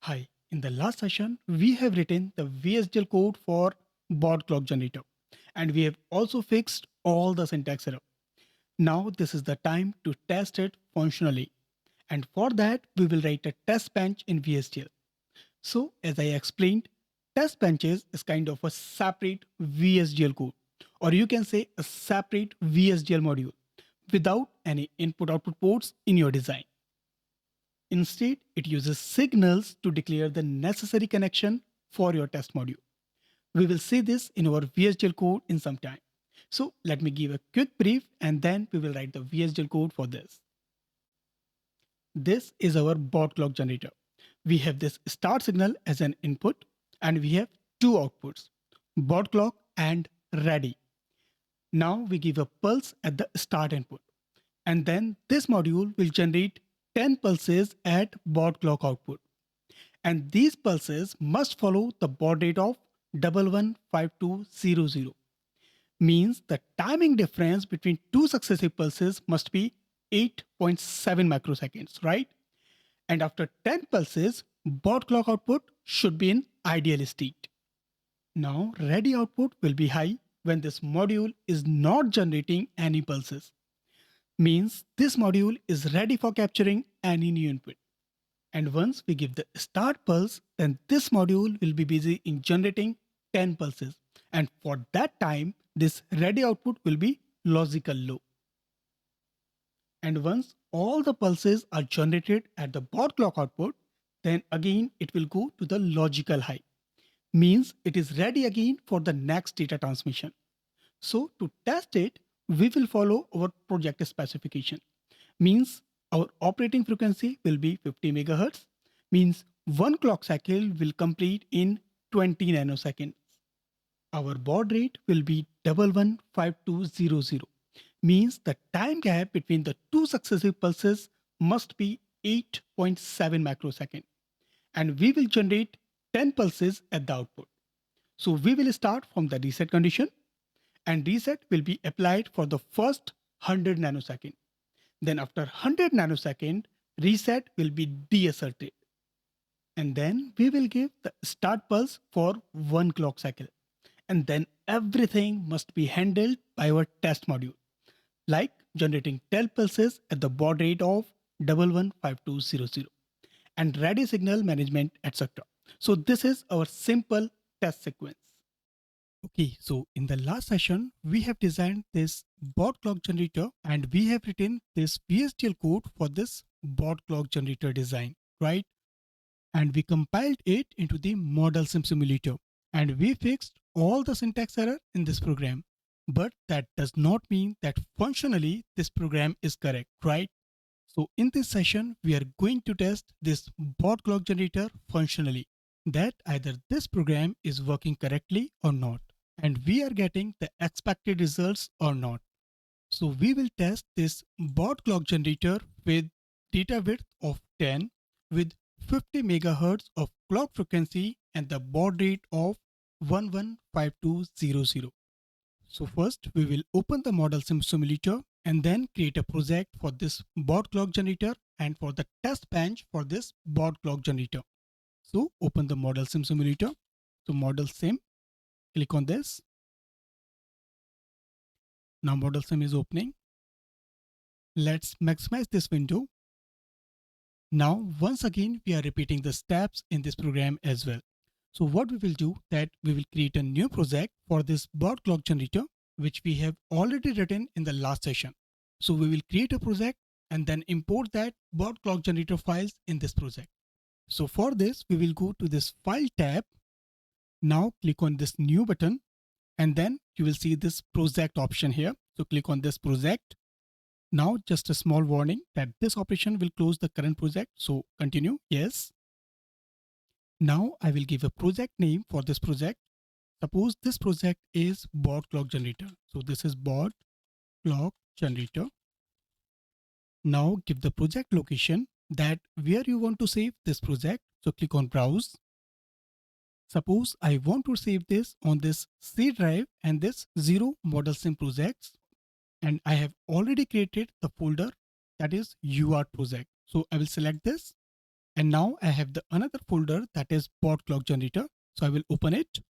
Hi, in the last session, we have written the VHDL code for Baud Clock Generator, and we have also fixed all the syntax error. Now this is the time to test it functionally. And for that, we will write a test bench in VHDL. So as I explained, test benches is kind of a separate VHDL code, or you can say a separate VHDL module without any input output ports in your design. Instead, it uses signals to declare the necessary connection for your test module. We will see this in our VHDL code in some time. So let me give a quick brief and then we will write the VHDL code for this. This is our Baud clock generator. We have this start signal as an input and we have two outputs, Baud clock and ready. Now we give a pulse at the start input and then this module will generate 10 pulses at Baud clock output. And these pulses must follow the baud rate of 115200. Means the timing difference between two successive pulses must be 8.7 microseconds, right? And after 10 pulses, baud clock output should be in ideal state. Now, ready output will be high when this module is not generating any pulses. Means this module is ready for capturing any new input. And once we give the start pulse, then this module will be busy in generating 10 pulses. And for that time, this ready output will be logical low. And once all the pulses are generated at the baud clock output, then again it will go to the logical high. Means it is ready again for the next data transmission. So to test it, we will follow our project specification. Means our operating frequency will be 50 megahertz. Means one clock cycle will complete in 20 nanoseconds. Our baud rate will be 115200. Means the time gap between the two successive pulses must be 8.7 microsecond. And we will generate 10 pulses at the output. So we will start from the reset condition and reset will be applied for the first 100 nanosecond. Then after 100 nanosecond, reset will be deasserted. And then we will give the start pulse for one clock cycle. And then everything must be handled by our test module, like generating 10 pulses at the baud rate of 115200 and ready signal management, etc. So this is our simple test sequence. Okay, so in the last session, we have designed this Baud clock generator and we have written this VHDL code for this Baud clock generator design, right? And we compiled it into the model sim simulator and we fixed all the syntax error in this program. But that does not mean that functionally this program is correct, right? So in this session, we are going to test this Baud clock generator functionally, that either this program is working correctly or not, and we are getting the expected results or not. So we will test this Baud clock generator with data width of 10 with 50 megahertz of clock frequency and the baud rate of 115200. So first we will open the model sim simulator and then create a project for this Baud clock generator and for the test bench for this Baud clock generator. So open the model sim simulator. So model sim, click on this. Now model sim is opening. Let's maximize this window. Now once again we are repeating the steps in this program as well. So what we will do that we will create a new project for this Baud clock generator which we have already written in the last session. So we will create a project and then import that Baud clock generator files in this project. So for this we will go to this file tab. Now click on this new button and then you will see this project option here. So click on this project. Now just a small warning that this operation will close the current project. So continue. Yes. Now I will give a project name for this project. Suppose this project is Baud clock generator. So this is Baud clock generator. Now give the project location that where you want to save this project. So click on browse. Suppose I want to save this on this C drive and this 0 model sim projects. And I have already created the folder that is UART project. So I will select this And now I have the another folder that is Baud Clock Generator. So I will open it.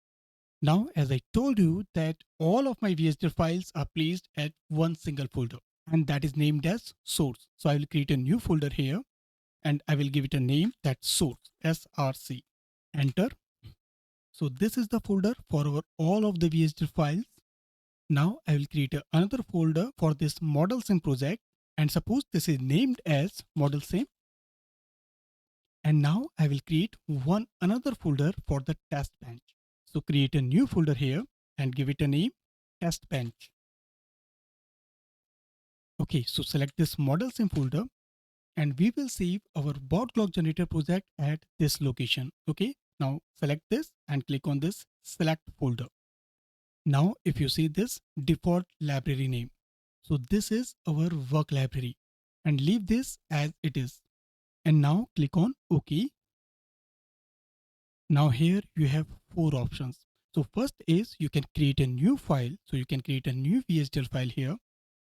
Now, as I told you that all of my VHDL files are placed at one single folder and that is named as source. So I will create a new folder here and I will give it a name that's source, SRC. Enter. So this is the folder for our all of the VHDL files. Now I will create another folder for this model sim project and suppose this is named as model sim. And now I will create one another folder for the test bench. So create a new folder here and give it a name test bench. Okay, so select this model sim folder and we will save our Baud Clock Generator project at this location. Okay, now select this and click on this select folder. Now if you see this default library name, so this is our work library and leave this as it is. And now click on OK. Now here you have four options. So first is you can create a new file. So you can create a new VHDL file here,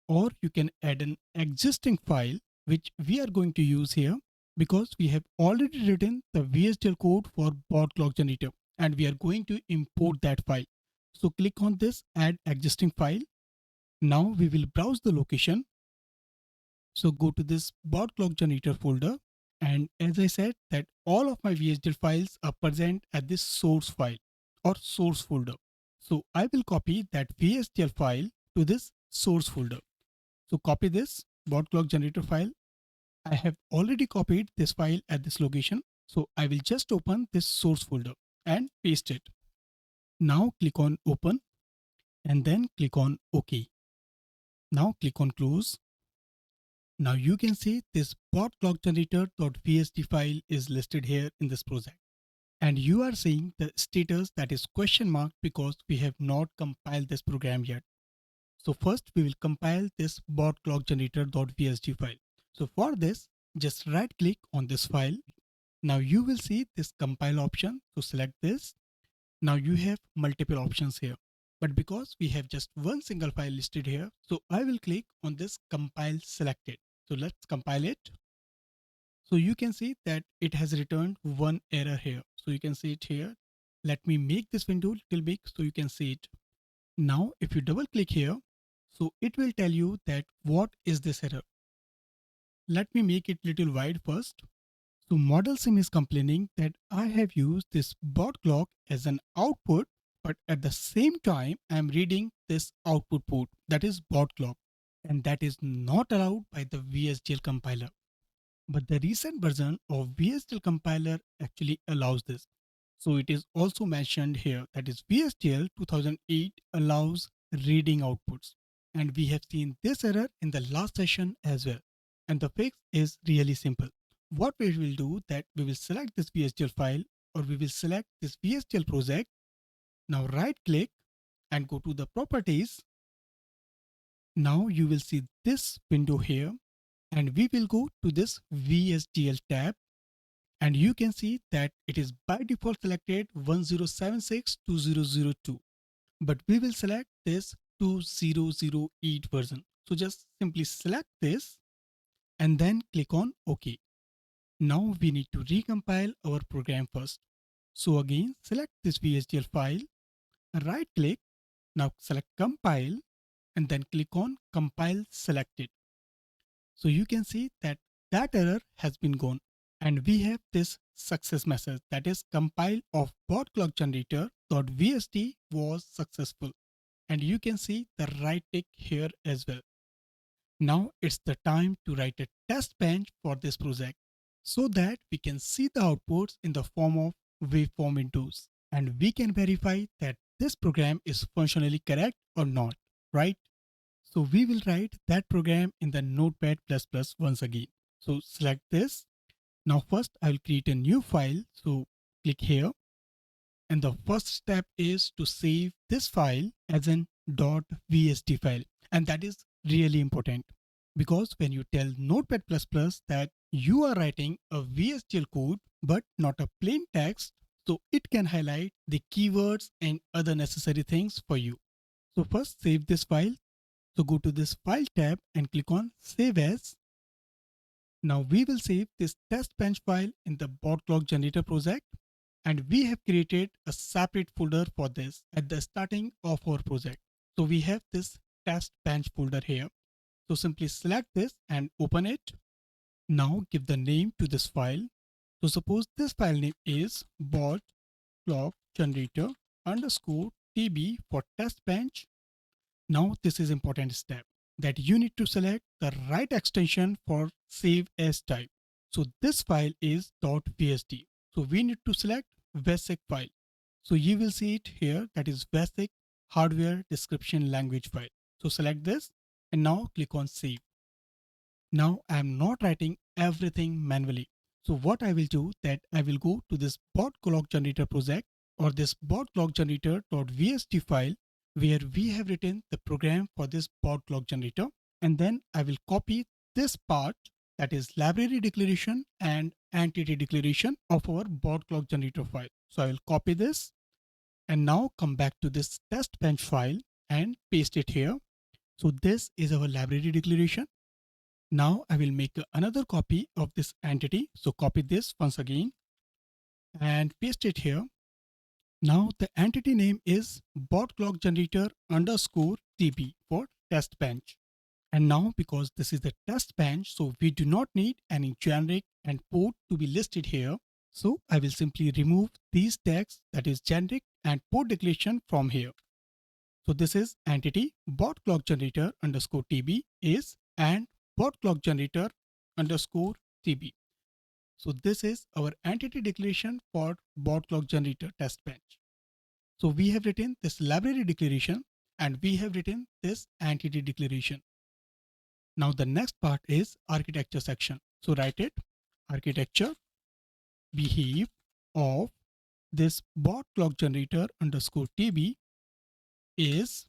or you can add an existing file, which we are going to use here because we have already written the VHDL code for Baud Clock Generator and we are going to import that file. So click on this add existing file. Now we will browse the location. So go to this Baud Clock Generator folder. And as I said that all of my VHDL files are present at this source file or source folder. So I will copy that VHDL file to this source folder. So copy this Baud Clock Generator file. I have already copied this file at this location. So I will just open this source folder and paste it. Now click on open and then click on OK. Now click on close. Now you can see this Baud Clock Generator.vsd file is listed here in this project. And you are seeing the status that is question mark because we have not compiled this program yet. So first we will compile this Baud Clock Generator.vsd file. So for this, just right click on this file. Now you will see this compile option. So select this. Now you have multiple options here. But because we have just one single file listed here, so I will click on this compile selected. So let's compile it. So you can see that it has returned one error here. So you can see it here. Let me make this window a little big so you can see it. Now, if you double click here, so it will tell you that what is this error. Let me make it little wide first. So model sim is complaining that I have used this Baud clock as an output, but at the same time, I'm reading this output port that is Baud clock, and that is not allowed by the VHDL compiler. But the recent version of VHDL compiler actually allows this. So it is also mentioned here that is VHDL 2008 allows reading outputs. And we have seen this error in the last session as well. And the fix is really simple. What we will do that we will select this VHDL file or we will select this VHDL project. Now right click and go to the properties. Now you will see this window here and we will go to this VHDL tab and you can see that it is by default selected 1076-2002, but we will select this 2008 version. So just simply select this and then click on OK. Now we need to recompile our program first. So again, select this VHDL file, right click, now select compile and then click on compile selected. So you can see that that error has been gone and we have this success message that is compile of Baud Clock Generator.vsd was successful. And you can see the right tick here as well. Now it's the time to write a test bench for this project so that we can see the outputs in the form of waveform windows and we can verify that this program is functionally correct or not, right? So we will write that program in the Notepad++ once again. So select this. Now first I will create a new file. So click here. And the first step is to save this file as an .vsd file. And that is really important because when you tell Notepad++ that you are writing a VHDL code but not a plain text, so it can highlight the keywords and other necessary things for you. So first save this file. So go to this file tab and click on save as. Now we will save this test bench file in the Baud Clock Generator project, and we have created a separate folder for this at the starting of our project. So we have this test bench folder here. So simply select this and open it. Now give the name to this file. So suppose this file name is Baud Clock Generator underscore TB for test bench. Now this is important step that you need to select the right extension for save as type. So this file is .vsd. So we need to select basic file. So you will see it here, that is basic hardware description language file. So select this and now click on save. Now I am not writing everything manually. So what I will do that I will go to this Baud Clock Generator project or this Baud Clock Generator.vsd file where we have written the program for this Baud Clock Generator, and then I will copy this part, that is library declaration and entity declaration of our Baud Clock Generator file. So I will copy this and now come back to this test bench file and paste it here. So this is our library declaration. Now I will make another copy of this entity. So copy this once again and paste it here. Now the entity name is Baud Clock Generator underscore TB for test bench. And now because this is the test bench, so we do not need any generic and port to be listed here. So I will simply remove these tags, that is generic and port declaration, from here. So this is entity Baud Clock Generator underscore TB is and Baud Clock Generator underscore TB. So this is our entity declaration for Baud Clock Generator test bench. So we have written this library declaration and we have written this entity declaration. Now the next part is architecture section. So write it, architecture behave of this Baud Clock Generator underscore TB is,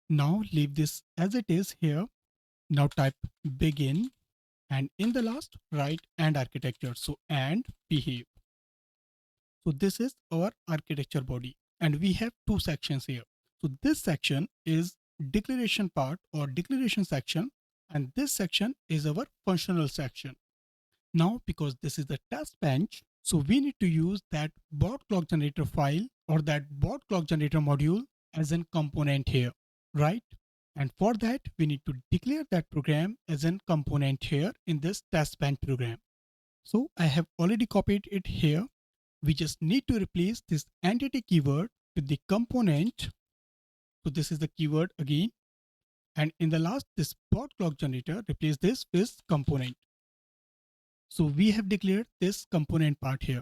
now leave this as it is here. Now type begin and in the last write and architecture. So and behave. So this is our architecture body and we have two sections here. So this section is declaration part or declaration section, and this section is our functional section. Now because this is the test bench, so we need to use that Baud Clock Generator file or that Baud Clock Generator module as a component here, right? And for that, we need to declare that program as a component here in this test bench program. So I have already copied it here. We just need to replace this entity keyword with the component. So this is the keyword again. And in the last, this Baud Clock Generator, replace this with component. So we have declared this component part here.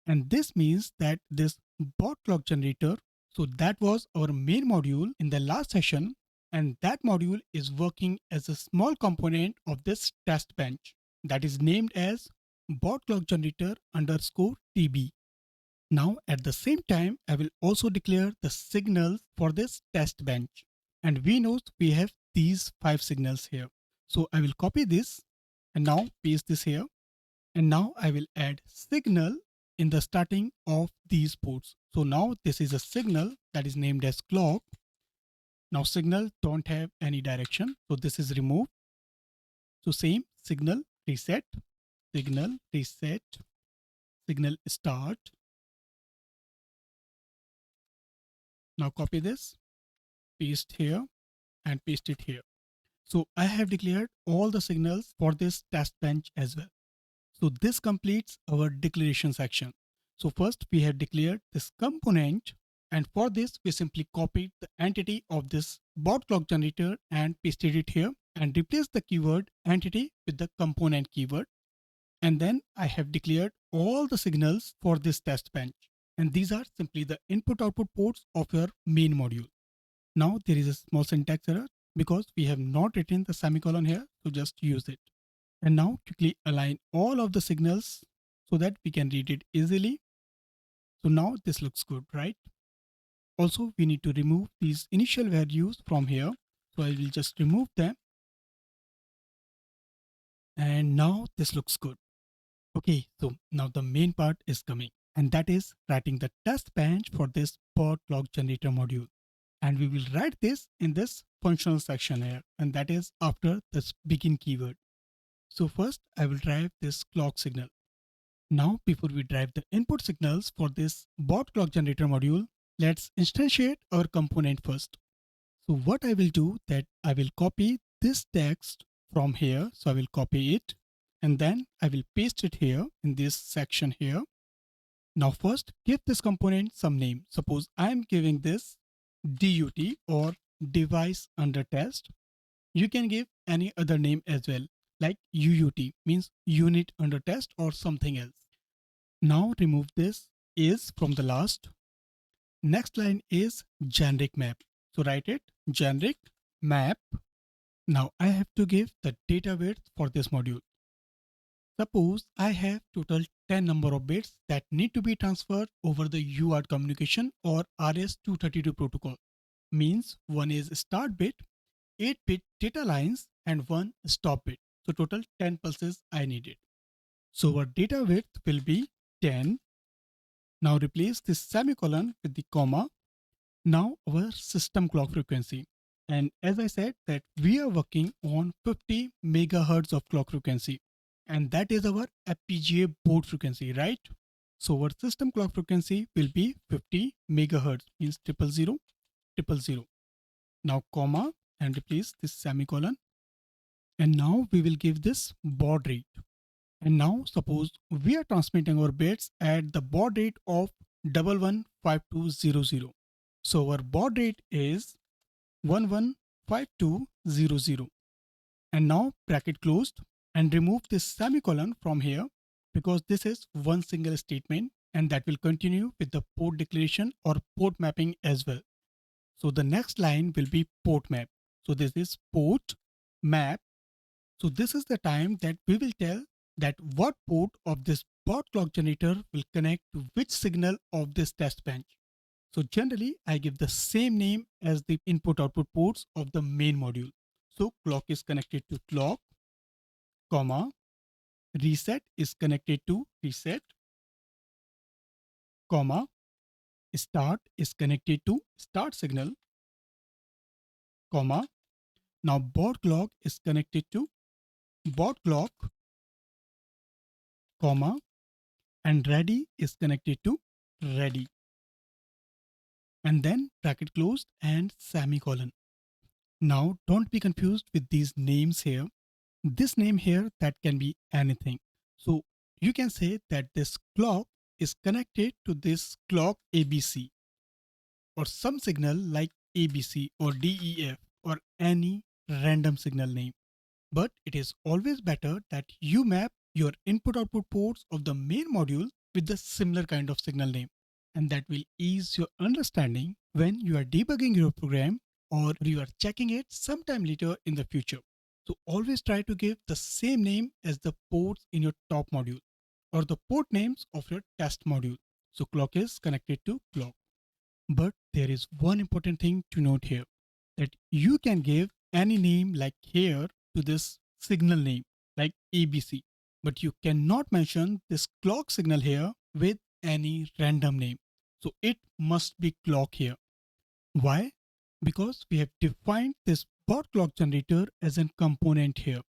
And this means that this Baud Clock Generator, so that was our main module in the last session, and that module is working as a small component of this test bench that is named as Baud Clock Generator underscore TB. Now at the same time, I will also declare the signals for this test bench. And we know we have these 5 signals here. So I will copy this and now paste this here. And now I will add signal in the starting of these ports. So now this is a signal that is named as clock. Now signal don't have any direction. So this is removed. So same signal reset, signal reset, signal start. Now copy this, paste here and paste it here. So I have declared all the signals for this test bench as well. So this completes our declaration section. So first we have declared this component, and for this we simply copied the entity of this Baud Clock Generator and pasted it here and replaced the keyword entity with the component keyword. And then I have declared all the signals for this test bench. And these are simply the input output ports of your main module. Now there is a small syntax error because we have not written the semicolon here. So just use it. And now quickly align all of the signals so that we can read it easily. So now this looks good, right? Also, we need to remove these initial values from here. So I will just remove them. And now this looks good. Okay, so now the main part is coming, and that is writing the test bench for this Baud Clock Generator module. And we will write this in this functional section here, and that is after this begin keyword. So first I will drive this clock signal. Now before we drive the input signals for this Baud Clock Generator module, let's instantiate our component first. So what I will do that I will copy this text from here. So I will copy it and then I will paste it here in this section here. Now first give this component some name. Suppose I am giving this DUT or device under test. You can give any other name as well, like UUT means unit under test or something else. Now remove this is from the last. Next line is generic map. So write it generic map. Now I have to give the data width for this module. Suppose I have total 10 number of bits that need to be transferred over the UART communication or RS-232 protocol. Means one is start bit, 8-bit data lines and one stop bit. So total 10 pulses I needed. So our data width will be 10. Now replace this semicolon with the comma. Now our system clock frequency. And as I said that we are working on 50 megahertz of clock frequency. And that is our FPGA board frequency, right? So our system clock frequency will be 50 megahertz means 000. Now comma and replace this semicolon. And now we will give this baud rate. And now suppose we are transmitting our bits at the baud rate of 115200. So our baud rate is 115200. And now bracket closed and remove this semicolon from here because this is one single statement and that will continue with the port declaration or port mapping as well. So the next line will be port map. So this is port map. So this is the time that we will tell that what port of this Baud clock generator will connect to which signal of this test bench. So generally I give the same name as the input output ports of the main module. So clock is connected to clock, comma, reset is connected to reset, comma, start is connected to start signal, comma. Now baud clock is connected to baud clock, comma, and ready is connected to ready. And then bracket closed and semicolon. Now don't be confused with these names here. This name here that can be anything. So you can say that this clock is connected to this clock ABC or some signal like ABC or DEF or any random signal name. But it is always better that you map your input output ports of the main module with the similar kind of signal name. And that will ease your understanding when you are debugging your program or you are checking it sometime later in the future. So always try to give the same name as the ports in your top module or the port names of your test module. So clock is connected to clock. But there is one important thing to note here that you can give any name like here to this signal name like ABC, but you cannot mention this clock signal here with any random name. So it must be clock here. Why? Because we have defined this Baud clock generator as a component here.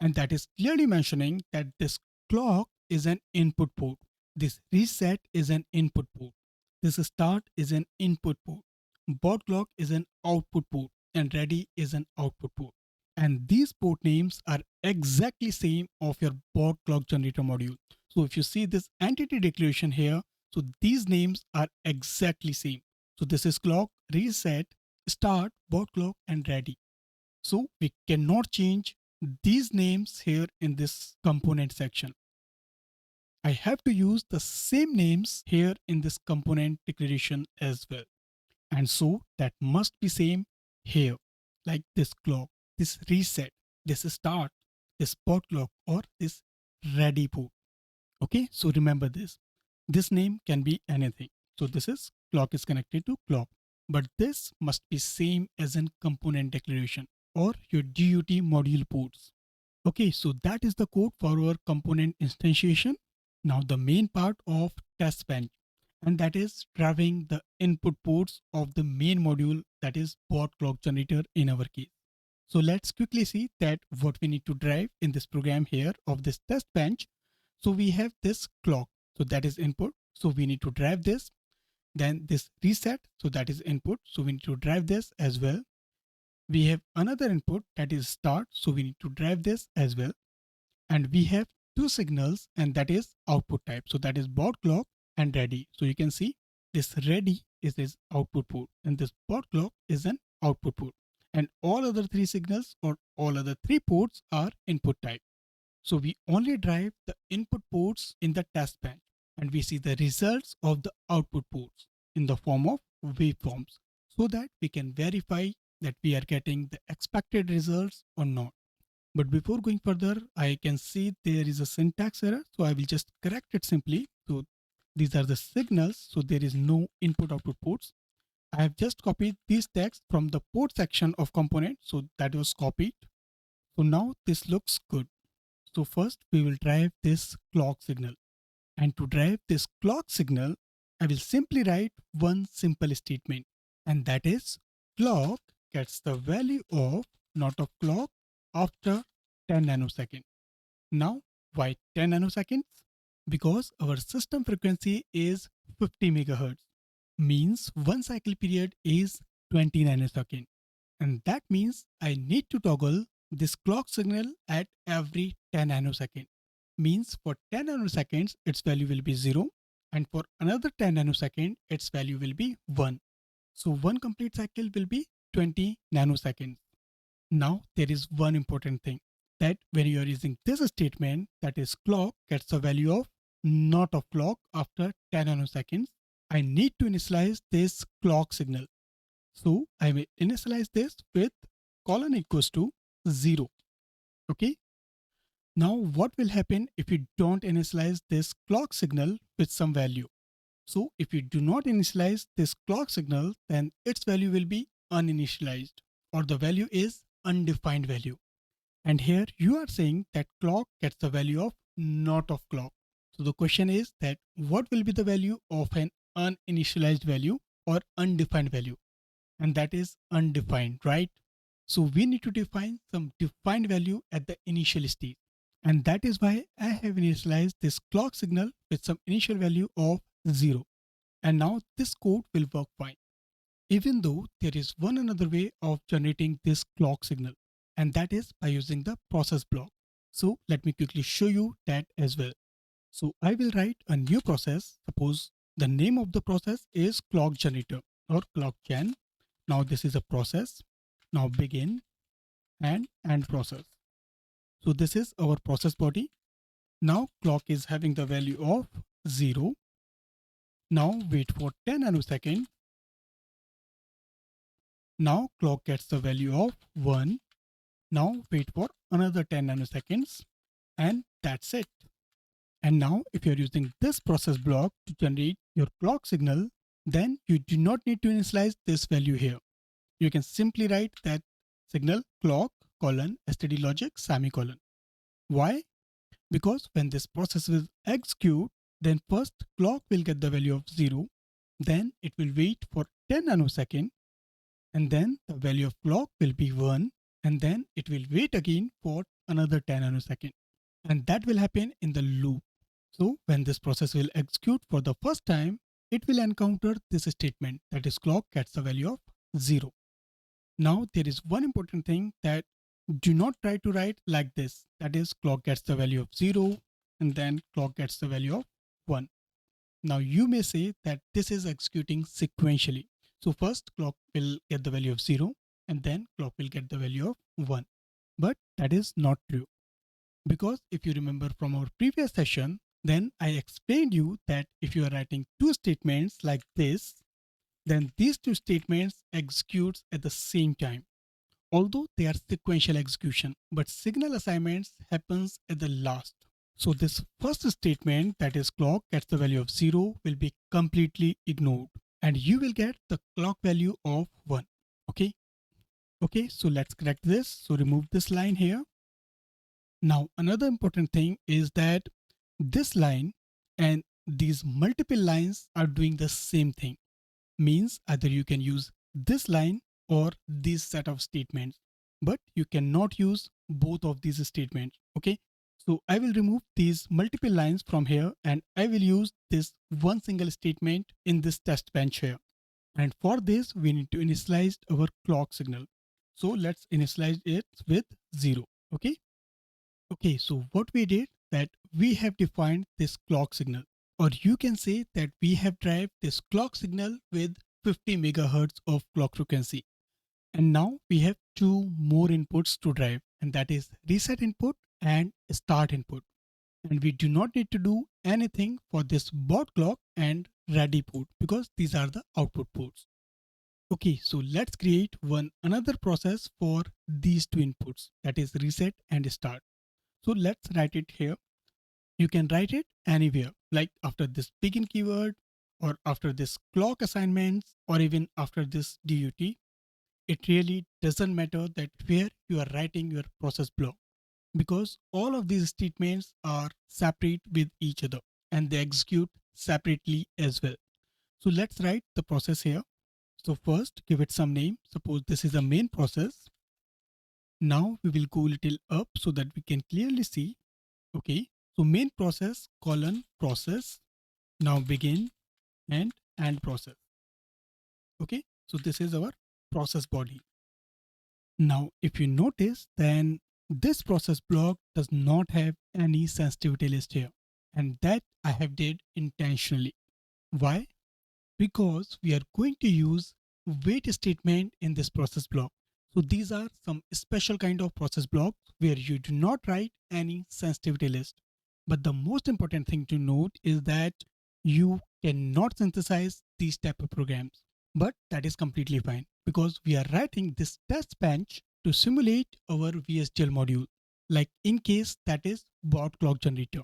And that is clearly mentioning that this clock is an input port. This reset is an input port. This start is an input port. Baud clock is an output port and ready is an output port. And these port names are exactly same of your Baud clock generator module. So if you see this entity declaration here, so these names are exactly same. So this is clock, reset, start, Baud clock and ready. So we cannot change these names here in this component section. I have to use the same names here in this component declaration as well. And so that must be same here, like this clock, this reset, this start, this Baud clock or this ready port. Okay, so remember this. This name can be anything. So this is clock is connected to clock, but this must be same as in component declaration or your DUT module ports. Okay, so that is the code for our component instantiation. Now the main part of Testbench, and that is driving the input ports of the main module, that is Baud clock generator in our case. So let's quickly see that what we need to drive in this program here of this test bench. So we have this clock. So that is input. So we need to drive this. Then this reset. So that is input. So we need to drive this as well. We have another input that is start. So we need to drive this as well. And we have two signals and that is output type. So that is baud clock and ready. So you can see this ready is this output port and this baud clock is an output port. And all other three signals or all other three ports are input type. So we only drive the input ports in the test bench and we see the results of the output ports in the form of waveforms so that we can verify that we are getting the expected results or not. But before going further, I can see there is a syntax error. So I will just correct it simply. So these are the signals. So there is no input output ports. I have just copied these text from the port section of component. So that was copied. So now this looks good. So first we will drive this clock signal. And to drive this clock signal, I will simply write one simple statement. And that is clock gets the value of not of clock after 10 nanosecond. Now, why 10 nanoseconds? Because our system frequency is 50 megahertz, means one cycle period is 20 nanosecond. And that means I need to toggle this clock signal at every 10 nanosecond. Means for 10 nanoseconds, its value will be 0. And for another 10 nanosecond, its value will be 1. So one complete cycle will be 20 nanoseconds. Now there is one important thing that when you are using this statement, that is clock gets a value of not of clock after 10 nanoseconds, I need to initialize this clock signal. So I will initialize this with colon equals to 0. Okay. Now what will happen if you don't initialize this clock signal with some value? So if you do not initialize this clock signal, then its value will be uninitialized or the value is undefined value. And here you are saying that clock gets the value of not of clock. So the question is that what will be the value of an uninitialized value or undefined value? And that is undefined, right? So we need to define some defined value at the initial stage. And that is why I have initialized this clock signal with some initial value of 0. And now this code will work fine. Even though there is one another way of generating this clock signal, and that is by using the process block. So let me quickly show you that as well. So I will write a new process. Suppose the name of the process is clock generator or clock gen. Now this is a process. Now begin and end process. So this is our process body. Now clock is having the value of 0. Now wait for 10 nanoseconds. Now clock gets the value of 1. Now wait for another 10 nanoseconds and that's it. And now if you're using this process block to generate your clock signal, then you do not need to initialize this value here. You can simply write that signal clock colon std logic semicolon. Why? Because when this process will execute, then first clock will get the value of 0, then it will wait for 10 nanosecond, and then the value of clock will be 1, and then it will wait again for another 10 nanosecond. And that will happen in the loop. So when this process will execute for the first time, it will encounter this statement that is clock gets the value of 0. Now there is one important thing that do not try to write like this. That is clock gets the value of 0 and then clock gets the value of 1. Now you may say that this is executing sequentially. So first clock will get the value of 0 and then clock will get the value of 1. But that is not true. Because if you remember from our previous session, then I explained you that if you are writing two statements like this, then these two statements executes at the same time. Although they are sequential execution, but signal assignments happens at the last. So this first statement, that is clock gets the value of 0, will be completely ignored and you will get the clock value of 1. Okay. Okay, so let's correct this. So remove this line here. Now another important thing is that this line and these multiple lines are doing the same thing. Means either you can use this line or this set of statements. but you cannot use both of these statements. Okay, so I will remove these multiple lines from here and I will use this one single statement in this test bench here. And for this, we need to initialize our clock signal. So let's initialize it with 0. Okay. Okay. So what we did that we have defined this clock signal, or you can say that we have derived this clock signal with 50 megahertz of clock frequency. And now we have two more inputs to drive, and that is reset input and start input. And we do not need to do anything for this baud clock and ready port because these are the output ports. Okay, so let's create one another process for these two inputs, that is reset and start. So let's write it here. You can write it anywhere, like after this begin keyword or after this clock assignments or even after this DUT. It really doesn't matter that where you are writing your process block, because all of these statements are separate with each other and they execute separately as well. So let's write the process here. So first give it some name. Suppose this is a main process. Now we will go a little up so that we can clearly see. Okay, so main process colon process. Now begin and end process. Okay, so this is our process body. Now if you notice, then this process block does not have any sensitivity list here, and that I have did intentionally. Why? Because we are going to use wait statement in this process block. So these are some special kind of process blocks where you do not write any sensitivity list. But the most important thing to note is that you cannot synthesize these type of programs. But that is completely fine because we are writing this test bench to simulate our VHDL module, like in case that is Baud Clock Generator.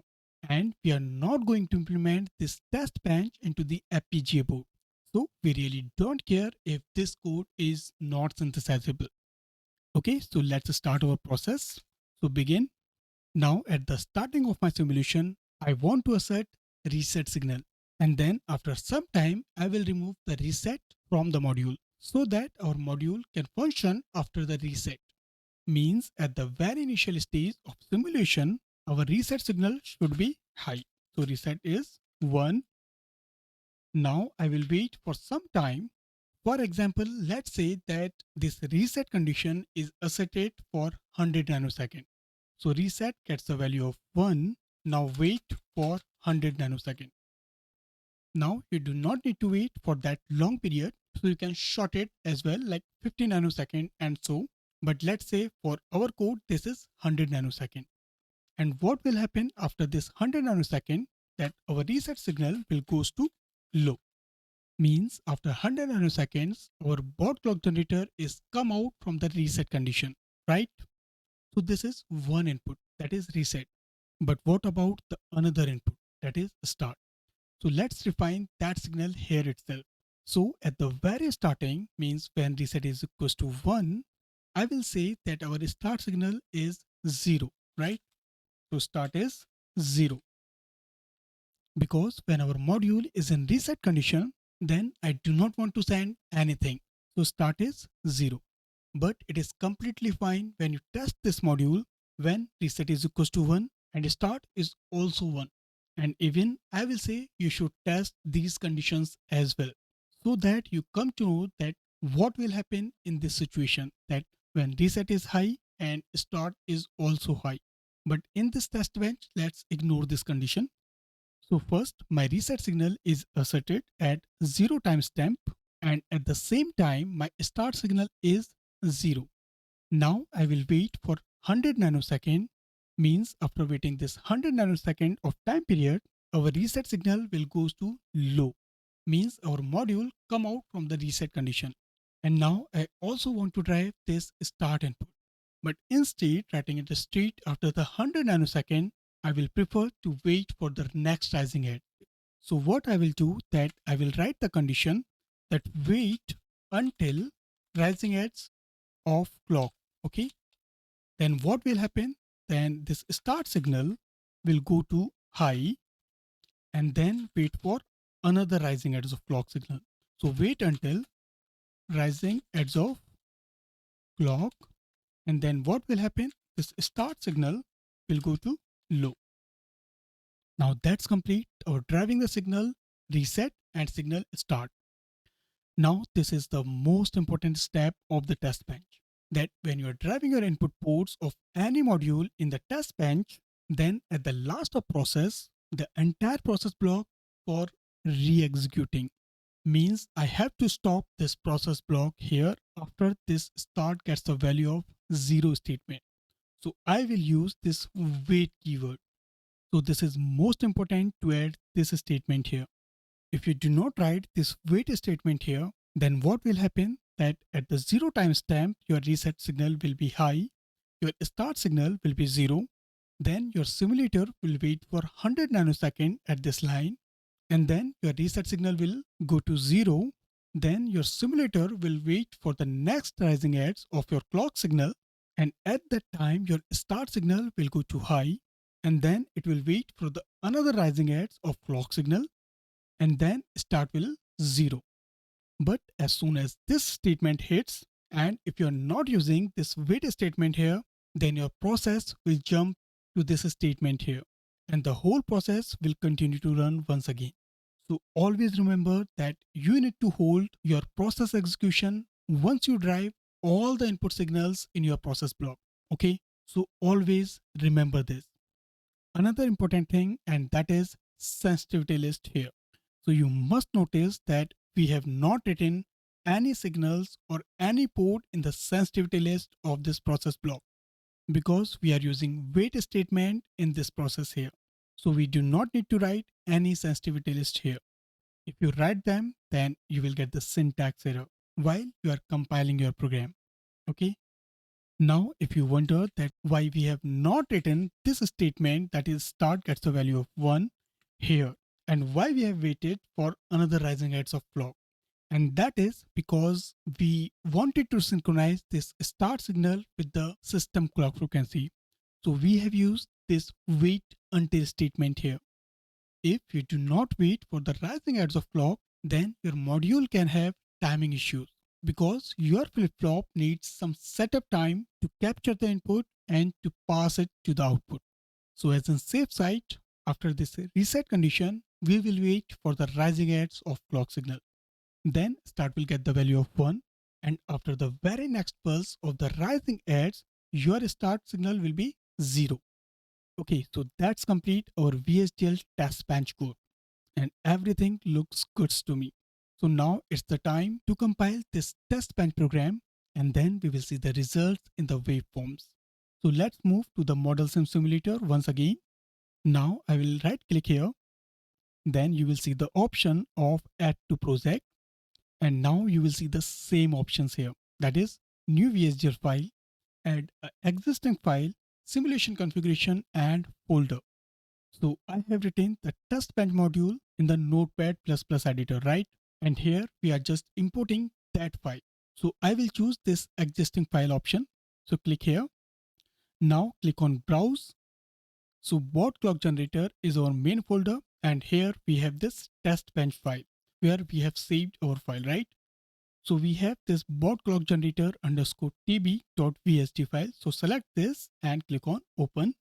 And we are not going to implement this test bench into the FPGA board. So we really don't care if this code is not synthesizable. Okay, so let's start our process. So begin. Now at the starting of my simulation, I want to assert reset signal. And then after some time, I will remove the reset from the module so that our module can function after the reset. Means at the very initial stage of simulation, our reset signal should be high. So reset is 1. Now I will wait for some time. For example, let's say that this reset condition is asserted for 100 nanosecond. So reset gets the value of 1. Now wait for 100 nanosecond. Now you do not need to wait for that long period. So you can short it as well, like 50 nanosecond and so. But let's say for our code, this is 100 nanosecond. And what will happen after this 100 nanosecond, that our reset signal will goes to low. Means after 100 nanoseconds, our Baud clock generator is come out from the reset condition, right? So this is one input, that is reset. But what about the another input, that is start? So let's refine that signal here itself. So at the very starting, means when reset is equals to 1, I will say that our start signal is 0, right? So start is 0. Because when our module is in reset condition, then I do not want to send anything. So start is 0. But it is completely fine when you test this module when reset is equals to 1 and start is also 1. And even I will say you should test these conditions as well, so that you come to know that what will happen in this situation, that when reset is high and start is also high. But in this test bench, let's ignore this condition. So first, my reset signal is asserted at 0 timestamp, and at the same time, my start signal is 0. Now I will wait for 100 nanosecond, means after waiting this 100 nanosecond of time period, our reset signal will goes to low, means our module come out from the reset condition. And now I also want to drive this start input. But instead writing it straight after the 100 nanosecond, I will prefer to wait for the next rising edge. So what I will do, that I will write the condition that wait until rising edge of clock. Okay. Then what will happen? Then this start signal will go to high and then wait for another rising edge of clock signal. So wait until rising edge of clock And then what will happen? This start signal will go to low. Now that's complete our driving the signal, reset and signal start. Now this is the most important step of the test bench, that when you are driving your input ports of any module in the test bench, then at the last of process, the entire process block for re-executing. Means I have to stop this process block here after this start gets the value of 0 statement. So I will use this wait keyword. So this is most important to add this statement here. If you do not write this wait statement here, then what will happen that at the 0 timestamp, your reset signal will be high, your start signal will be 0, then your simulator will wait for 100 nanosecond at this line, and then your reset signal will go to 0, then your simulator will wait for the next rising edge of your clock signal, and at that time your start signal will go to high, and then it will wait for the another rising edge of clock signal, and then start will 0. But as soon as this statement hits, and if you're not using this wait statement here, then your process will jump to this statement here, and the whole process will continue to run once again. So always remember that you need to hold your process execution once you drive all the input signals in your process block. Okay, so always remember this. Another important thing, and that is sensitivity list here. So you must notice that we have not written any signals or any port in the sensitivity list of this process block, because we are using wait statement in this process here. So we do not need to write any sensitivity list here. If you write them, then you will get the syntax error while you are compiling your program. Okay. Now, if you wonder that why we have not written this statement, that is start gets a value of 1 here, and why we have waited for another rising edge of clock. And that is because we wanted to synchronize this start signal with the system clock frequency. So we have used this wait until statement here. If you do not wait for the rising edge of clock, then your module can have timing issues, because your flip-flop needs some setup time to capture the input and to pass it to the output. So as a safe side, after this reset condition, we will wait for the rising edge of clock signal. Then start will get the value of 1, and after the very next pulse of the rising edge, your start signal will be 0. Okay, so that's complete our VHDL test bench code, and everything looks good to me. So now it's the time to compile this test bench program, and then we will see the results in the waveforms. So let's move to the model sim simulator once again. Now I will right click here. Then you will see the option of add to project. And now you will see the same options here. That is new VHDL file, add an existing file, simulation configuration and folder. So I have written the Testbench module in the Notepad++ editor, right? And here we are just importing that file. So I will choose this existing file option. So click here. Now click on browse. So Baud Clock Generator is our main folder, and here we have this Testbench file where we have saved our file, right? So we have this Baud Clock Generator _tb.vsd file. So select this and click on open.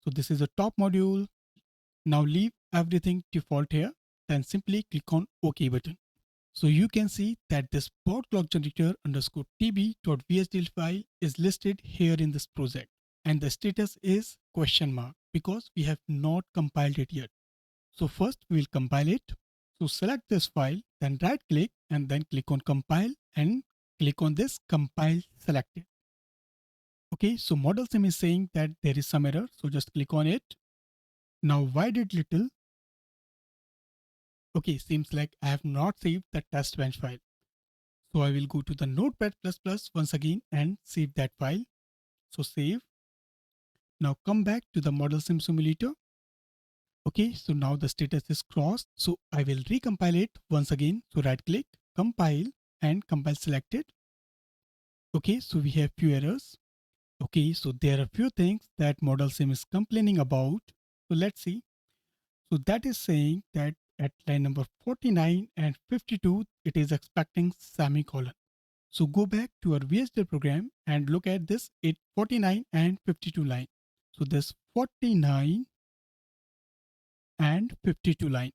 So this is a top module. Now leave everything default here, then simply click on OK button. So you can see that this Baud Clock Generator _tb.vsd file is listed here in this project, and the status is question mark because we have not compiled it yet. So first we will compile it. So select this file, then right click and then click on compile and click on this compile selected. Okay, so model sim is saying that there is some error, so just click on it. Now why did little? Okay, seems like I have not saved the test bench file. So I will go to the Notepad++ once again and save that file. So save. Now come back to the model sim simulator. Okay, so now the status is crossed. So I will recompile it once again. So right click, compile and compile selected. Okay, so we have few errors. Okay, so there are few things that model sim is complaining about. So let's see. So that is saying that at line number 49 and 52, it is expecting semicolon. So go back to our VHDL program and look at this 49 and 52 line. So this 49 and 52 line.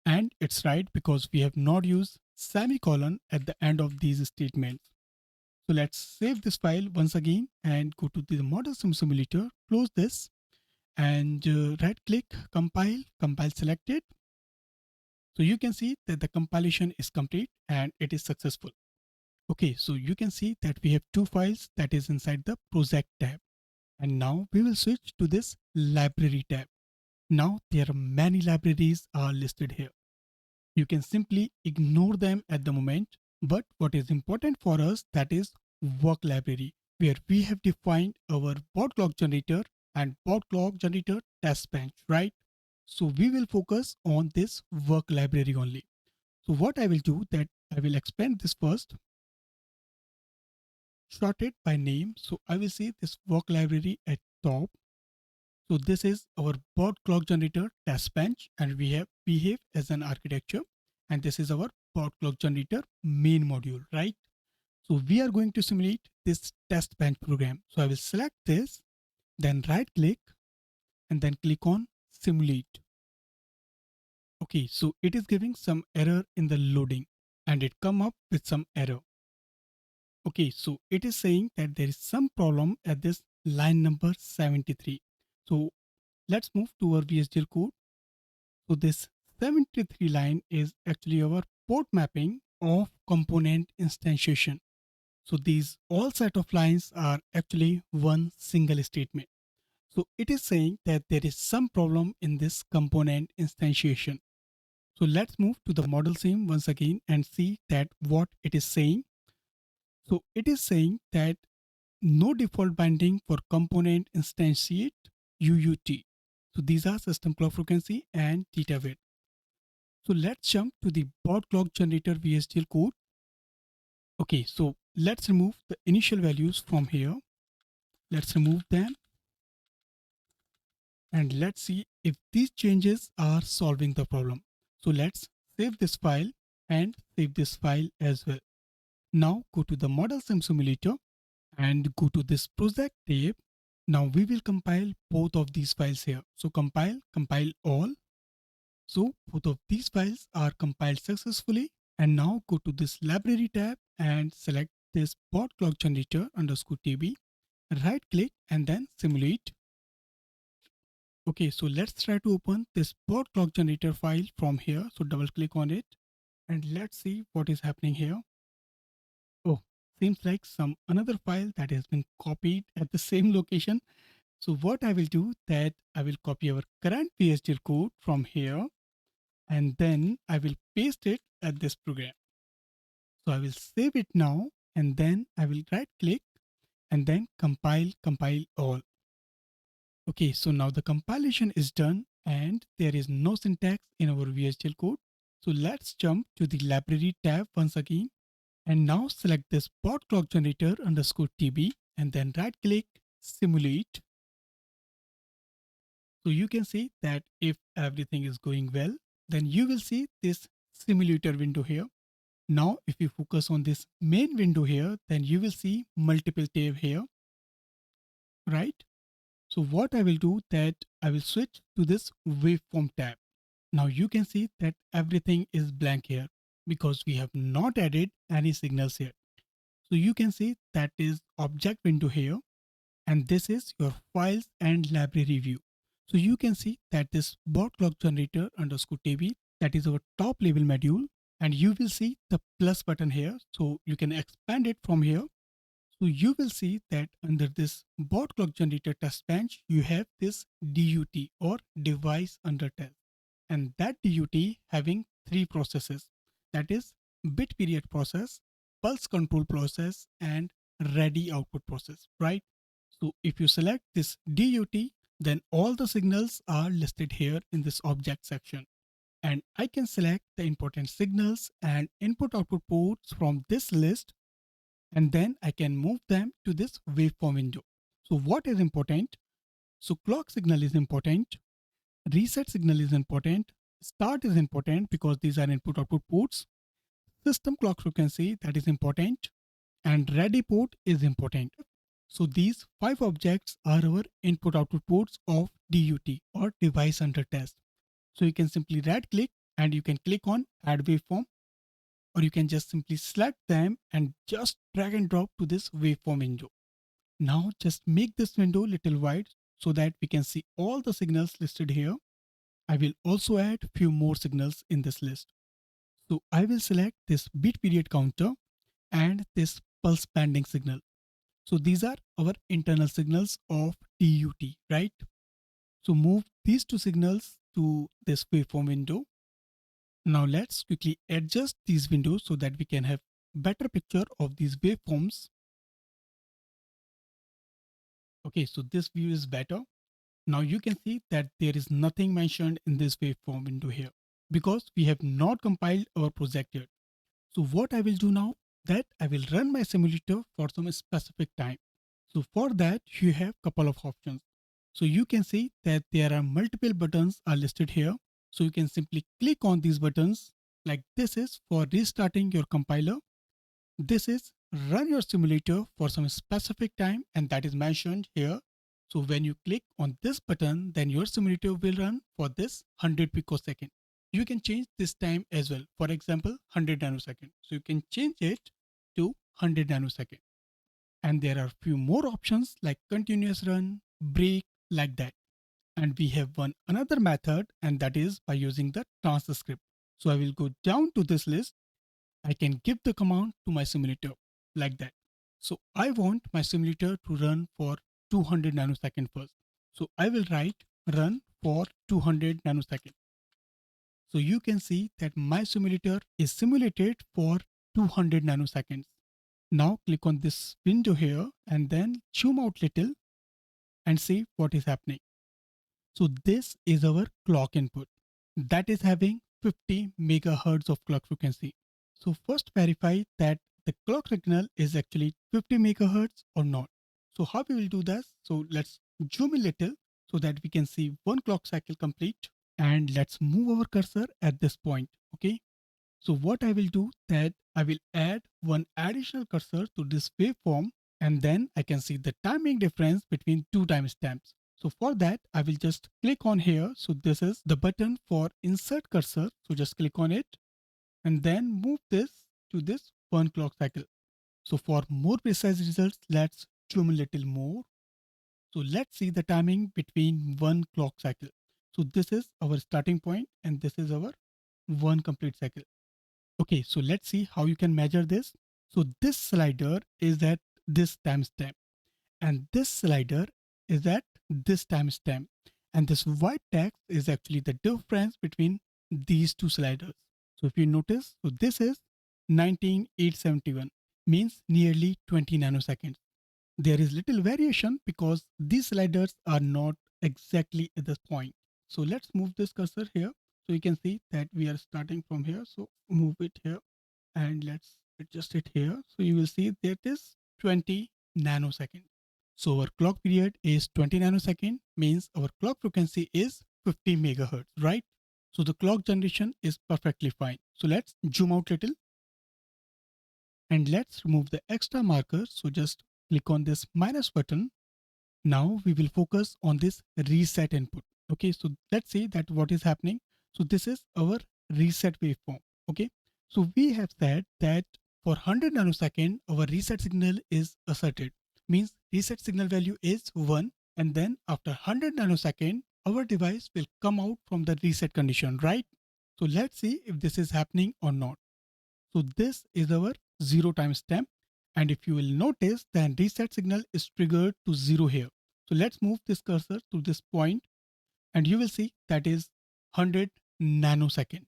And it's right because we have not used semicolon at the end of these statements. So let's save this file once again and go to the model sim simulator, close this and right click, compile selected. So you can see that the compilation is complete and it is successful. Okay, so you can see that we have two files that is inside the project tab. And now we will switch to this library tab. Now there are many libraries are listed here. You can simply ignore them at the moment, but what is important for us, that is work library, where we have defined our Baud Clock Generator and Baud Clock Generator Testbench, right? So we will focus on this work library only. So what I will do, that I will expand this first, sort it by name. So I will see this work library at top. So this is our Baud Clock Generator test bench and we have behave as an architecture, and this is our Baud Clock Generator main module, right? So we are going to simulate this test bench program. So I will select this, then right click and then click on simulate. Okay, so it is giving some error in the loading and it come up with some error. Okay, so it is saying that there is some problem at this line number 73. So let's move to our VHDL code. So this 73 line is actually our port mapping of component instantiation. So these all set of lines are actually one single statement. So it is saying that there is some problem in this component instantiation. So let's move to the model sim once again and see that what it is saying. So it is saying that no default binding for component instantiate UUT. So these are system clock frequency and theta weight. So let's jump to the Baud Clock Generator VHDL code. Okay, so let's remove the initial values from here. Let's remove them. And let's see if these changes are solving the problem. So let's save this file and save this file as well. Now go to the model sim simulator and go to this project tab. Now we will compile both of these files here. So compile all. So both of these files are compiled successfully. And now go to this library tab and select this Baud Clock Generator underscore TB. Right click and then simulate. Okay, so let's try to open this Baud Clock Generator file from here. So double click on it and let's see what is happening here. Oh, seems like some another file that has been copied at the same location. So what I will do, that I will copy our current VHDL code from here and then I will paste it at this program. So I will save it now and then I will right click and then compile all. Okay, so now the compilation is done and there is no syntax in our VHDL code. So let's jump to the library tab once again and now select this Baud Clock Generator underscore TB and then right click simulate. So you can see that if everything is going well, then you will see this simulator window here. Now, if you focus on this main window here, then you will see multiple tab here, right? So what I will do, that I will switch to this waveform tab. Now you can see that everything is blank here because we have not added any signals here. So you can see that is object window here and this is your files and library view. So you can see that this Baud Clock Generator underscore TB, that is our top level module, and you will see the plus button here. So you can expand it from here. So you will see that under this Baud Clock Generator test bench, you have this DUT or device under test, and that DUT having three processes, that is bit period process, pulse control process, and ready output process, right? So if you select this DUT, then all the signals are listed here in this object section. And I can select the important signals and input output ports from this list, and then I can move them to this waveform window. So what is important? So clock signal is important, reset signal is important, start is important because these are input output ports, system clock frequency, that is important, And ready port is important. So these 5 objects are our input output ports of DUT or device under test. So you can simply right click and you can click on add waveform, or you can just simply select them and just drag and drop to this waveform window. Now just make this window little wide so that we can see all the signals listed here. I will also add few more signals in this list. So I will select this beat period counter and this pulse banding signal. So these are our internal signals of DUT, right? So move these two signals to this waveform window. Now let's quickly adjust these windows so that we can have better picture of these waveforms. Okay, so this view is better. Now you can see that there is nothing mentioned in this waveform window here because we have not compiled our project yet. So what I will do now, that I will run my simulator for some specific time. So for that you have couple of options. So you can see that there are multiple buttons are listed here. So you can simply click on these buttons, like this is for restarting your compiler. This is run your simulator for some specific time, and that is mentioned here. So when you click on this button, then your simulator will run for this 100 picosecond. You can change this time as well. For example, 100 nanosecond. So you can change it to 100 nanosecond. And there are few more options like continuous run, break, like that. And we have one another method, and that is by using the transcript. So I will go down to this list. I can give the command to my simulator like that. So I want my simulator to run for 200 nanosecond first. So I will write run for 200 nanosecond. So you can see that my simulator is simulated for 200 nanoseconds. Now click on this window here and then zoom out little and see what is happening. So this is our clock input that is having 50 megahertz of clock frequency. So first verify that the clock signal is actually 50 megahertz or not. So how we will do this? So let's zoom a little so that we can see one clock cycle complete, and let's move our cursor at this point. Okay. So what I will do, that I will add one additional cursor to this waveform, and then I can see the timing difference between two timestamps. So for that, I will just click on here. So this is the button for insert cursor. So just click on it and then move this to this one clock cycle. So for more precise results, let's zoom a little more. So let's see the timing between one clock cycle. So this is our starting point and this is our one complete cycle. Okay, so let's see how you can measure this. So this slider is at this timestamp and this slider is at this timestamp, and this white text is actually the difference between these two sliders. So if you notice, so this is 19871, means nearly 20 nanoseconds. There is little variation because these sliders are not exactly at this point. So let's move this cursor here. So you can see that we are starting from here. So move it here and let's adjust it here. So you will see that is 20 nanosecond. So our clock period is 20 nanosecond, means our clock frequency is 50 megahertz, right? So the clock generation is perfectly fine. So let's zoom out little and let's remove the extra markers. So just click on this minus button. Now we will focus on this reset input. Okay, so let's see that what is happening. So this is our reset waveform. Okay, so we have said that for 100 nanosecond, our reset signal is asserted. Means reset signal value is 1, and then after 100 nanosecond, our device will come out from the reset condition, right? So let's see if this is happening or not. So this is our 0 timestamp. And if you will notice, then reset signal is triggered to 0 here. So let's move this cursor to this point and you will see that is 100 nanosecond.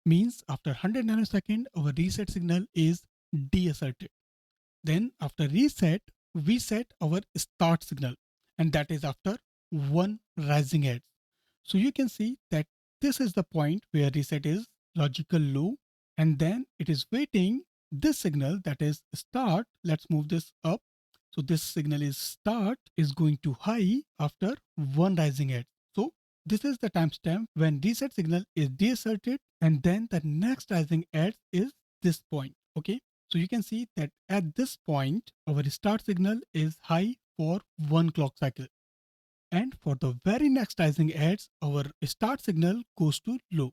Means after 100 nanosecond, our reset signal is deasserted. Then after reset, we set our start signal, and that is after one rising edge. So you can see that this is the point where reset is logical low, and then it is waiting this signal, that is start. Let's move this up. So this signal is start is going to high after one rising edge. So this is the timestamp when reset signal is deasserted, and then the next rising edge is this point. Okay. So you can see that at this point, our start signal is high for one clock cycle. And for the very next rising edge, our start signal goes to low.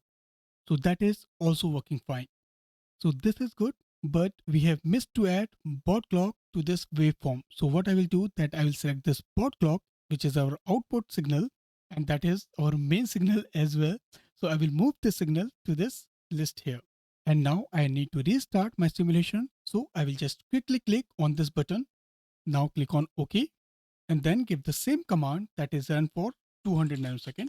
So that is also working fine. So this is good, but we have missed to add baud clock to this waveform. So what I will do that I will select this baud clock, which is our output signal, and that is our main signal as well. So I will move this signal to this list here. And now I need to restart my simulation. So I will just quickly click on this button. Now click on OK and then give the same command, that is run for 200 nanosecond,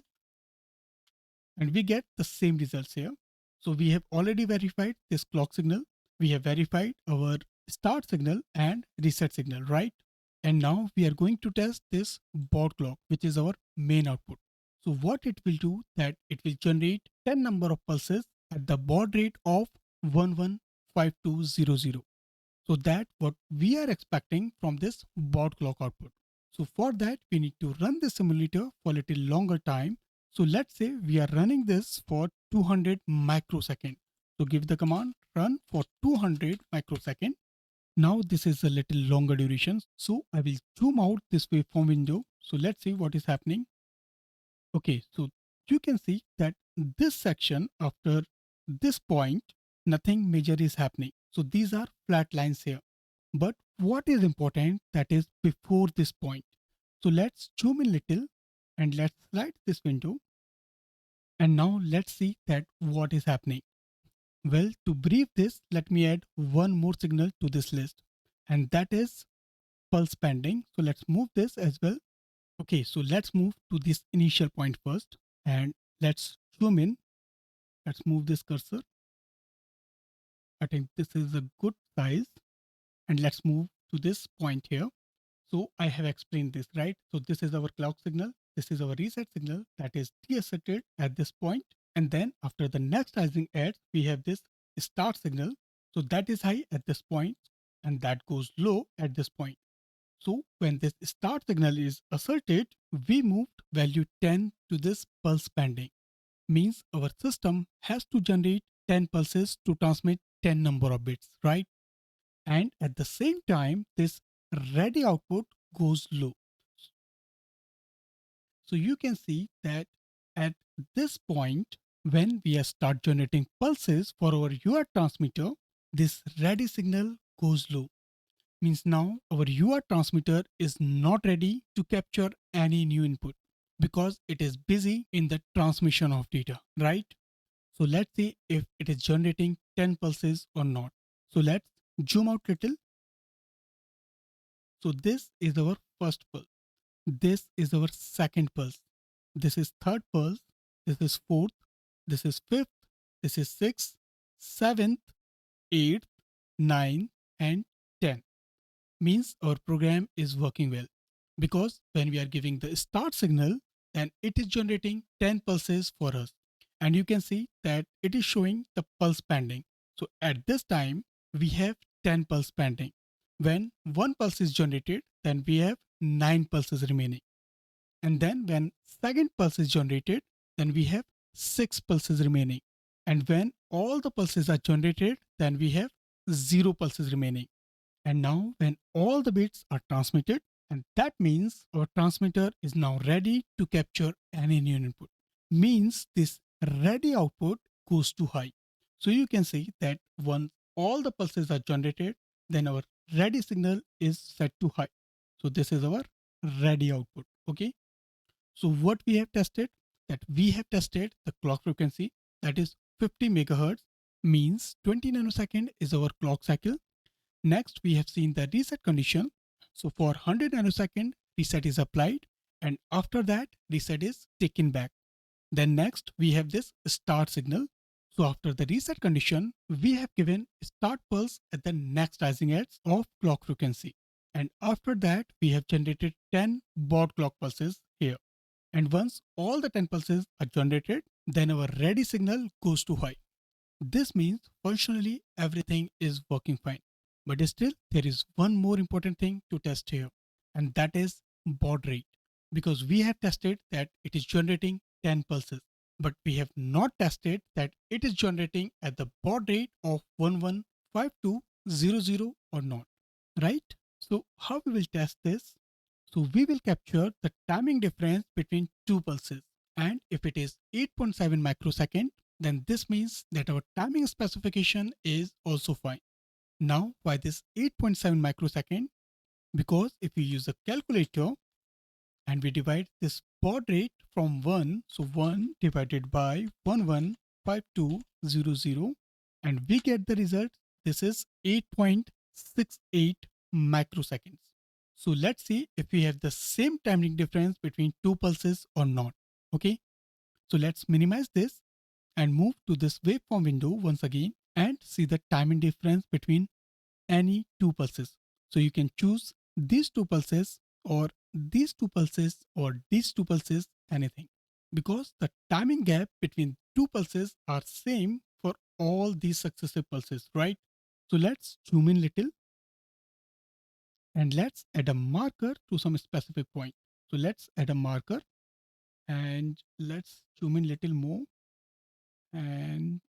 and we get the same results here. So we have already verified this clock signal. We have verified our start signal and reset signal, right? And now we are going to test this baud clock, which is our main output. So what it will do, that it will generate 10 number of pulses at the baud rate of 115200. So that what we are expecting from this baud clock output. So for that, we need to run the simulator for a little longer time. So let's say we are running this for 200 microsecond. So give the command run for 200 microsecond. Now this is a little longer duration. So I will zoom out this waveform window. So let's see what is happening. Okay, so you can see that this section after this point, nothing major is happening. So these are flat lines here. But what is important, that is before this point. So let's zoom in little and let's slide this window. And now let's see that what is happening. Well, to brief this, let me add one more signal to this list, and that is pulse pending. So let's move this as well. Okay, so let's move to this initial point first and let's zoom in. Let's move this cursor. I think this is a good size, and let's move to this point here. So I have explained this, right? So this is our clock signal. This is our reset signal that is deasserted at this point. And then after the next rising edge, we have this start signal. So that is high at this point and that goes low at this point. So when this start signal is asserted, we moved value 10 to this pulse pending. Means our system has to generate 10 pulses to transmit 10 number of bits, right? And at the same time, this ready output goes low. So you can see that at this point, when we start generating pulses for our UART transmitter, this ready signal goes low. Means now our UART transmitter is not ready to capture any new input because it is busy in the transmission of data, right? So let's see if it is generating 10 pulses or not. So let's zoom out little. So this is our first pulse. This is our second pulse. This is third pulse. This is fourth. This is fifth. This is sixth, seventh, eighth, ninth, and 10th. Means our program is working well. Because when we are giving the start signal, then it is generating 10 pulses for us. And you can see that it is showing the pulse pending. So at this time, we have 10 pulse pending. When one pulse is generated, then we have 9 pulses remaining. And then when second pulse is generated, then we have 6 pulses remaining. And when all the pulses are generated, then we have 0 pulses remaining. And now when all the bits are transmitted, and that means our transmitter is now ready to capture any new input. Means this ready output goes to high. So you can see that once all the pulses are generated, then our ready signal is set to high. So this is our ready output. Okay. So what we have tested, that we have tested the clock frequency, that is 50 megahertz, means 20 nanosecond is our clock cycle. Next, we have seen the reset condition. So for 100 nanosecond, reset is applied, and after that, reset is taken back. Then next, we have this start signal. So after the reset condition, we have given start pulse at the next rising edge of clock frequency. And after that, we have generated 10 baud clock pulses here. And once all the 10 pulses are generated, then our ready signal goes to high. This means functionally everything is working fine. But still, there is one more important thing to test here, and that is baud rate. Because we have tested that it is generating 10 pulses, but we have not tested that it is generating at the baud rate of 115200. 00 or not, right? So how we will test this? So we will capture the timing difference between two pulses. And if it is 8.7 microsecond, then this means that our timing specification is also fine. Now, why this 8.7 microsecond? Because if we use a calculator and we divide this baud rate from 1, so 1 divided by 115200, and we get the result. This is 8.68 microseconds. So let's see if we have the same timing difference between two pulses or not. Okay, so let's minimize this and move to this waveform window once again and see the timing difference between any two pulses. So you can choose these two pulses or these two pulses or these two pulses, anything, because the timing gap between two pulses are same for all these successive pulses, right? So let's zoom in little and let's add a marker to some specific point. So let's add a marker and let's zoom in little more and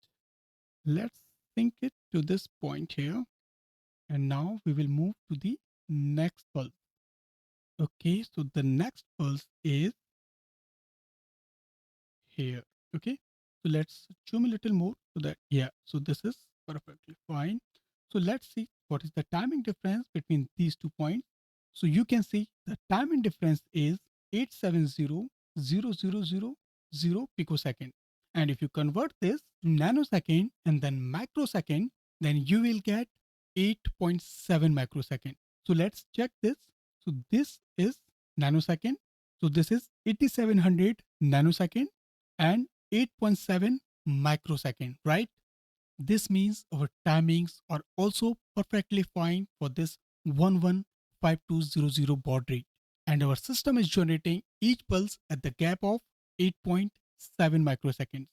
let's sync it to this point here. And now we will move to the next pulse. Okay, so the next pulse is here. Okay, so let's zoom a little more so that, yeah, so this is perfectly fine. So let's see what is the timing difference between these 2 points. So you can see the timing difference is 870,000 picosecond. And if you convert this to nanosecond and then microsecond, then you will get 8.7 microsecond. So let's check this. So this is nanosecond. So this is 8700 nanosecond and 8.7 microsecond, right? This means our timings are also perfectly fine for this 115200 baud rate. And our system is generating each pulse at the gap of 8.7 microseconds.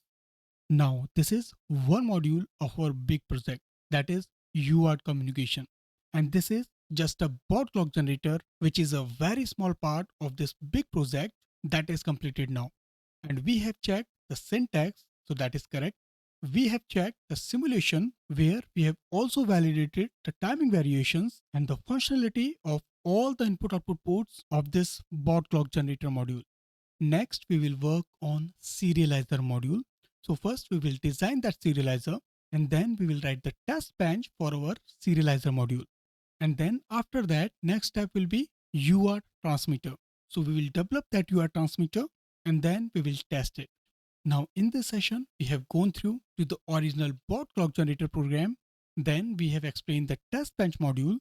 Now, this is one module of our big project, that is UART communication. And this is just a Baud clock generator, which is a very small part of this big project that is completed now. And we have checked the syntax, so that is correct. We have checked the simulation where we have also validated the timing variations and the functionality of all the input output ports of this Baud clock generator module. Next, we will work on serializer module. So first we will design that serializer and then we will write the test bench for our serializer module. And then after that, next step will be UART transmitter. So we will develop that UART transmitter and then we will test it. Now in this session, we have gone through to the original Baud clock generator program. Then we have explained the test bench module.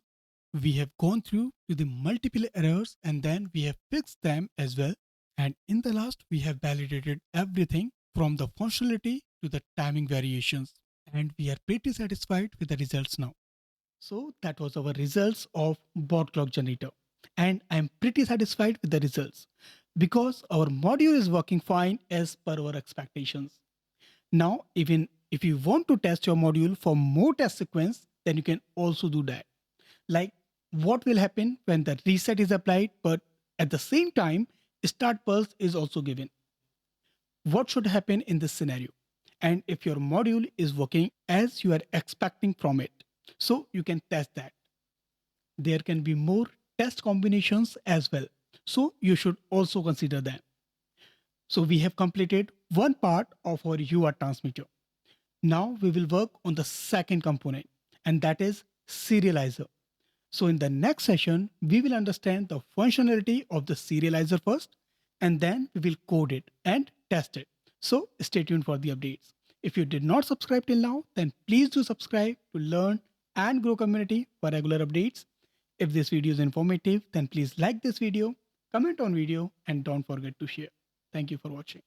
We have gone through to the multiple errors and then we have fixed them as well. And in the last, we have validated everything from the functionality to the timing variations. And we are pretty satisfied with the results now. So that was our results of Baud clock generator. And I'm pretty satisfied with the results because our module is working fine as per our expectations. Now, even if you want to test your module for more test sequence, then you can also do that. Like what will happen when the reset is applied, but at the same time, start pulse is also given. What should happen in this scenario? And if your module is working as you are expecting from it, so you can test that. There can be more test combinations as well. So you should also consider them. So we have completed one part of our UART transmitter. Now we will work on the second component, and that is serializer. So in the next session, we will understand the functionality of the serializer first, and then we will code it and test it. So stay tuned for the updates. If you did not subscribe till now, then please do subscribe to learn and grow community for regular updates. If this video is informative, then please like this video, comment on video, and don't forget to share. Thank you for watching.